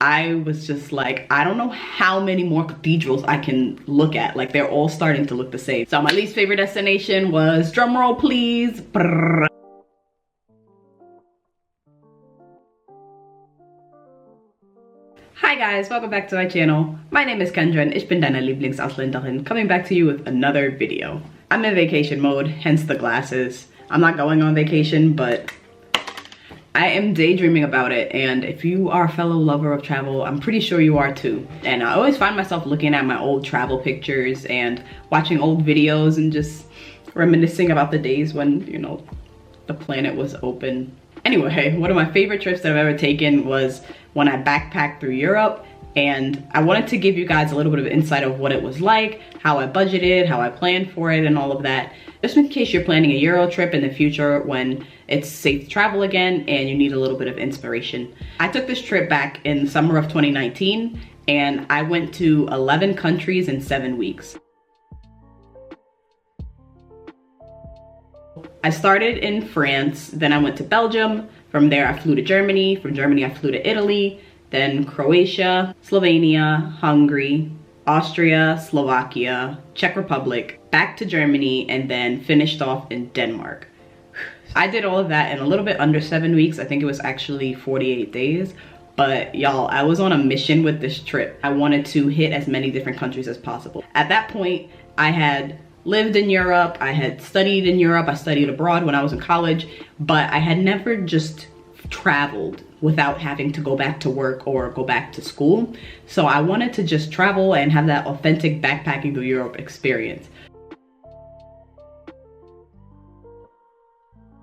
I was just like, I don't know how many more cathedrals I can look at. Like, they're all starting to look the same. So my least favorite destination was, drumroll please, brrr. Hi guys, welcome back to my channel. My name is Kendra and ich bin deine Lieblingsausländer, coming back to you with another video. I'm in vacation mode, hence the glasses. I'm not going on vacation, but I am daydreaming about it, and if you are a fellow lover of travel, I'm pretty sure you are too. And I always find myself looking at my old travel pictures and watching old videos and just reminiscing about the days when, you know, the planet was open. Anyway, one of my favorite trips that I've ever taken was when I backpacked through Europe, and I wanted to give you guys a little bit of insight of what it was like, how I budgeted, how I planned for it, and all of that. Just in case you're planning a Euro trip in the future when it's safe to travel again and you need a little bit of inspiration. I took this trip back in the summer of 2019, and I went to 11 countries in 7 weeks. I started in France, then I went to Belgium. From there I flew to Germany. From Germany I flew to Italy, then Croatia, Slovenia, Hungary, Austria, Slovakia, Czech Republic, back to Germany, and then finished off in Denmark. I did all of that in a little bit under 7 weeks. I think it was actually 48 days. But y'all, I was on a mission with this trip. I wanted to hit as many different countries as possible. At that point, I had lived in Europe, I had studied in Europe, I studied abroad when I was in college, but I had never just traveled without having to go back to work or go back to school. So I wanted to just travel and have that authentic backpacking through Europe experience.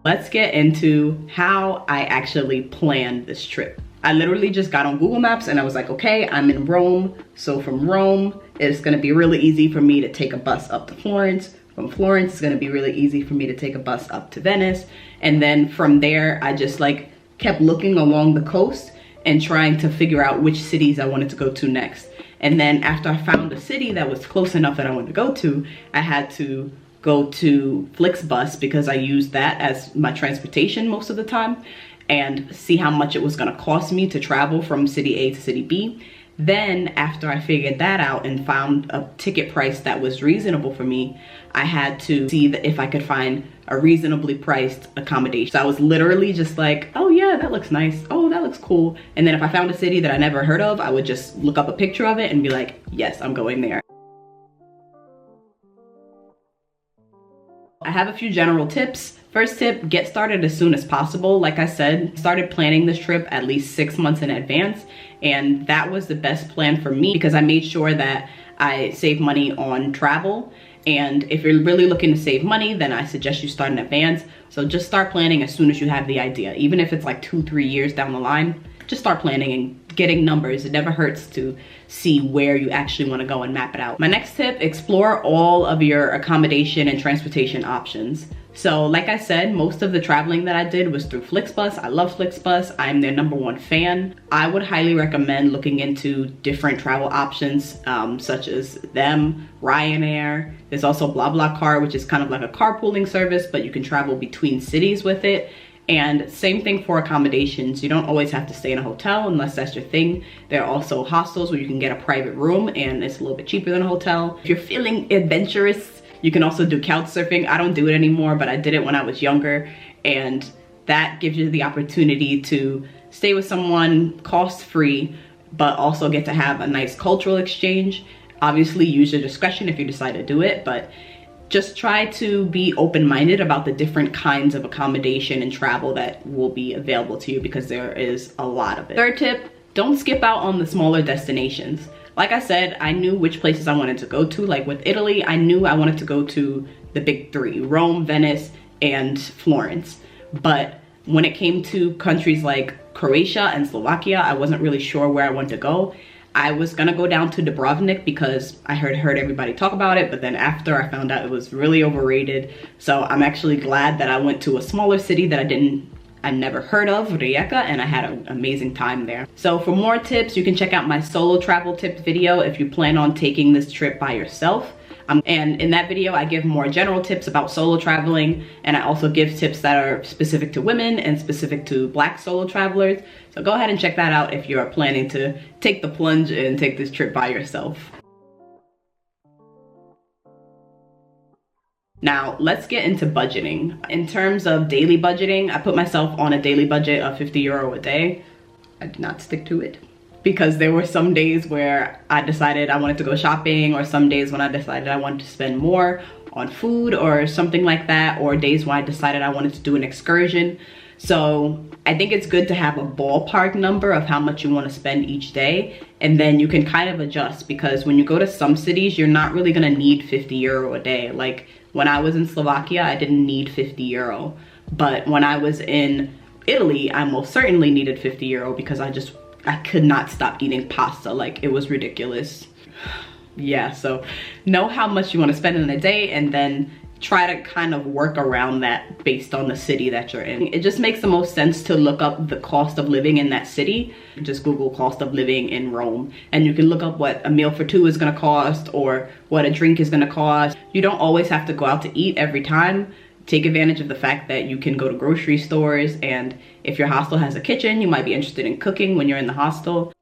Let's get into how I actually planned this trip. I literally just got on Google Maps and I was like, okay, I'm in Rome. So from Rome, it's gonna be really easy for me to take a bus up to Florence. From Florence, it's gonna be really easy for me to take a bus up to Venice. And then from there, I just like kept looking along the coast and trying to figure out which cities I wanted to go to next. And then after I found a city that was close enough that I wanted to go to, I had to go to Flixbus because I used that as my transportation most of the time, and see how much it was gonna cost me to travel from city A to city B. Then after I figured that out and found a ticket price that was reasonable for me, I had to see if I could find a reasonably priced accommodation. So I was literally just like, oh yeah, that looks nice. Oh, that looks cool. And then if I found a city that I never heard of, I would just look up a picture of it and be like, yes, I'm going there. I have a few general tips. First tip, get started as soon as possible. Like I said, started planning this trip at least 6 months in advance. And that was the best plan for me because I made sure that I save money on travel. And if you're really looking to save money, then I suggest you start in advance. So just start planning as soon as you have the idea. Even if it's like 2-3 years down the line, just start planning and getting numbers. It never hurts to see where you actually want to go and map it out. My next tip, explore all of your accommodation and transportation options. So like I said, most of the traveling that I did was through Flixbus. I love Flixbus. I'm their #1 fan. I would highly recommend looking into different travel options, such as them, Ryanair. There's also BlaBlaCar, which is kind of like a carpooling service, but you can travel between cities with it. And same thing for accommodations. You don't always have to stay in a hotel unless that's your thing. There are also hostels where you can get a private room and it's a little bit cheaper than a hotel. If you're feeling adventurous, you can also do couch surfing. I don't do it anymore, but I did it when I was younger. And that gives you the opportunity to stay with someone cost-free, but also get to have a nice cultural exchange. Obviously, use your discretion if you decide to do it, but just try to be open-minded about the different kinds of accommodation and travel that will be available to you because there is a lot of it. Third tip, don't skip out on the smaller destinations. Like I said, I knew which places I wanted to go to. Like with Italy, I knew I wanted to go to the big 3, Rome, Venice, and Florence. But when it came to countries like Croatia and Slovakia, I wasn't really sure where I wanted to go. I was gonna go down to Dubrovnik because I heard everybody talk about it, but then after I found out it was really overrated. So I'm actually glad that I went to a smaller city that I never heard of, Rijeka, and I had an amazing time there. So for more tips, you can check out my solo travel tips video if you plan on taking this trip by yourself. And in that video, I give more general tips about solo traveling, and I also give tips that are specific to women and specific to Black solo travelers. So go ahead and check that out if you are planning to take the plunge and take this trip by yourself. Now, let's get into budgeting. In terms of daily budgeting, I put myself on a daily budget of 50 euro a day. I did not stick to it because there were some days where I decided I wanted to go shopping, or some days when I decided I wanted to spend more on food or something like that, or days when I decided I wanted to do an excursion. So I think it's good to have a ballpark number of how much you want to spend each day, and then you can kind of adjust, because when you go to some cities, you're not really going to need 50 euro a day. Like when I was in Slovakia, I didn't need 50 euro, but when I was in Italy, I most certainly needed 50 euro because I could not stop eating pasta. Like, it was ridiculous. Yeah, so know how much you want to spend in a day, and then try to kind of work around that based on the city that you're in. It just makes the most sense to look up the cost of living in that city. Just Google cost of living in Rome, and you can look up what a meal for two is gonna cost, or what a drink is gonna cost. You don't always have to go out to eat every time. Take advantage of the fact that you can go to grocery stores, and if your hostel has a kitchen, you might be interested in cooking when you're in the hostel.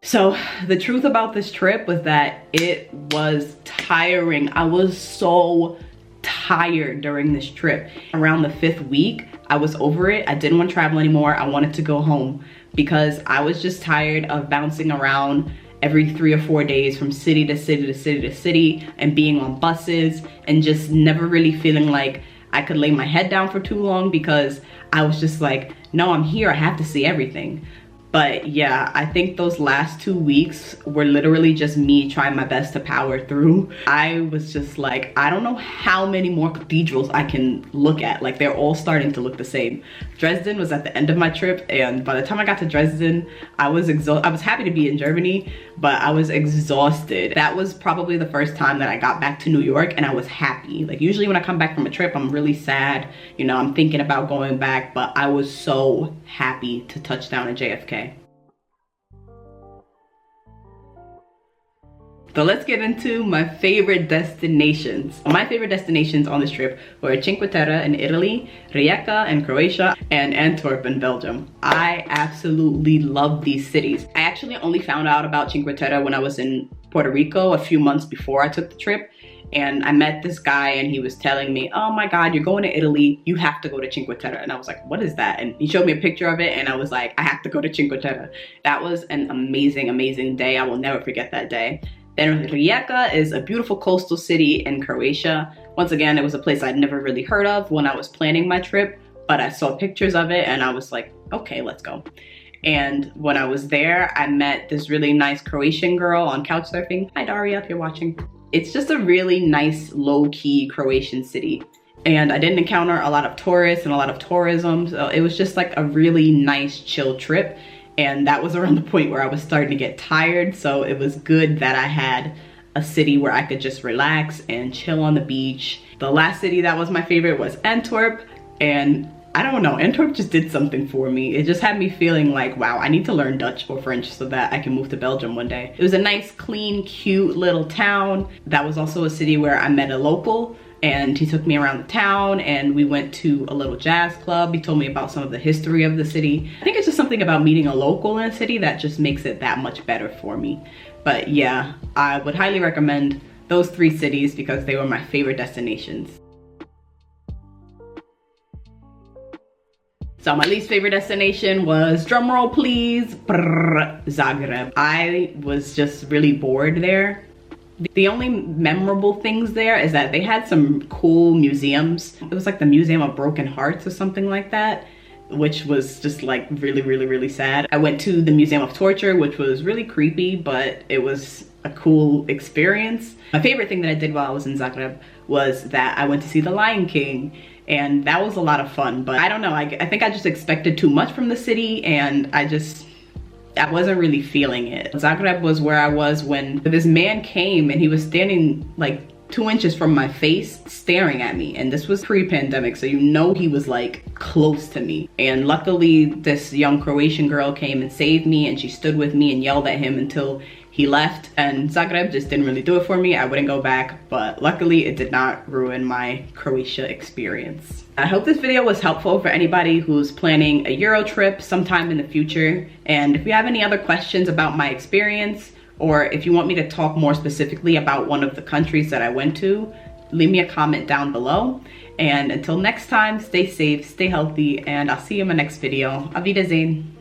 So the truth about this trip was that it was tiring. I was so tired during this trip. Around the 5th week, I was over it. I didn't want to travel anymore. I wanted to go home because I was just tired of bouncing around every 3 or 4 days from city to city to city to city, and being on buses and just never really feeling like I could lay my head down for too long, because I was just like, no, I'm here, I have to see everything. But yeah, I think those last 2 weeks were literally just me trying my best to power through. I was just like, I don't know how many more cathedrals I can look at. Like, they're all starting to look the same. Dresden was at the end of my trip, and by the time I got to Dresden, I was exhausted. I was happy to be in Germany, but I was exhausted. That was probably the first time that I got back to New York and I was happy. Like, usually when I come back from a trip, I'm really sad. You know, I'm thinking about going back, but I was so happy to touch down at JFK. So let's get into my favorite destinations. My favorite destinations on this trip were Cinque Terre in Italy, Rijeka in Croatia, and Antwerp in Belgium. I absolutely love these cities. I actually only found out about Cinque Terre when I was in Puerto Rico a few months before I took the trip. And I met this guy and he was telling me, oh my God, you're going to Italy, you have to go to Cinque Terre. And I was like, what is that? And he showed me a picture of it and I was like, I have to go to Cinque Terre. That was an amazing, amazing day. I will never forget that day. Then Rijeka is a beautiful coastal city in Croatia. Once again, it was a place I'd never really heard of when I was planning my trip, but I saw pictures of it and I was like, okay, let's go. And when I was there, I met this really nice Croatian girl on couchsurfing. Hi Daria, if you're watching. It's just a really nice, low-key Croatian city. And I didn't encounter a lot of tourists and a lot of tourism, so it was just like a really nice, chill trip. And that was around the point where I was starting to get tired, so it was good that I had a city where I could just relax and chill on the beach. The last city that was my favorite was Antwerp, and I don't know, Antwerp just did something for me. It just had me feeling like, wow, I need to learn Dutch or French so that I can move to Belgium one day. It was a nice, clean, cute little town. That was also a city where I met a local, and he took me around the town and we went to a little jazz club. He told me about some of the history of the city. I think it's just something about meeting a local in a city that just makes it that much better for me. But yeah, I would highly recommend those 3 cities because they were my favorite destinations. So my least favorite destination was, drumroll please, Zagreb. I was just really bored there. The only memorable things there is that they had some cool museums. It was like the Museum of Broken Hearts or something like that, which was just like really, really, really sad. I went to the Museum of Torture, which was really creepy, but it was a cool experience. My favorite thing that I did while I was in Zagreb was that I went to see The Lion King, and that was a lot of fun. But I don't know, I think I just expected too much from the city, and I wasn't really feeling it. Zagreb was where I was when this man came and he was standing like 2 inches from my face staring at me. And this was pre-pandemic, so you know he was like close to me. And luckily this young Croatian girl came and saved me, and she stood with me and yelled at him until he left. And Zagreb just didn't really do it for me. I wouldn't go back, but luckily it did not ruin my Croatia experience. I hope this video was helpful for anybody who's planning a Euro trip sometime in the future. And if you have any other questions about my experience, or if you want me to talk more specifically about one of the countries that I went to, leave me a comment down below. And until next time, stay safe, stay healthy, and I'll see you in my next video. Auf Wiedersehen.